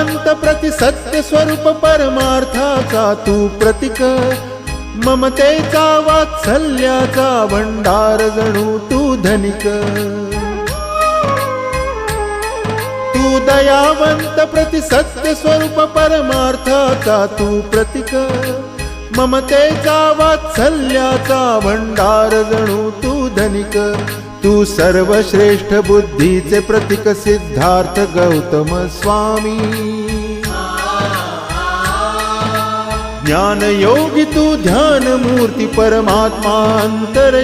दयावंत प्रति सत्य स्वरूप परमार्थाचा तू प्रतीक, ममतेचा वात्सल्याचा भंडार जणू तू धनिक. तू दयावंत प्रति सत्य स्वरूप परमार्थाचा तू प्रतीक, ममतेचा वात्सल्याचा भंडार जणू तू धनिक. तू सर्वश्रेष्ठ बुद्धीचे प्रतीक सिद्धार्थ गौतम स्वामी. ज्ञान योगी तू ध्यान मूर्ती परमात्मा अंतर्यामी.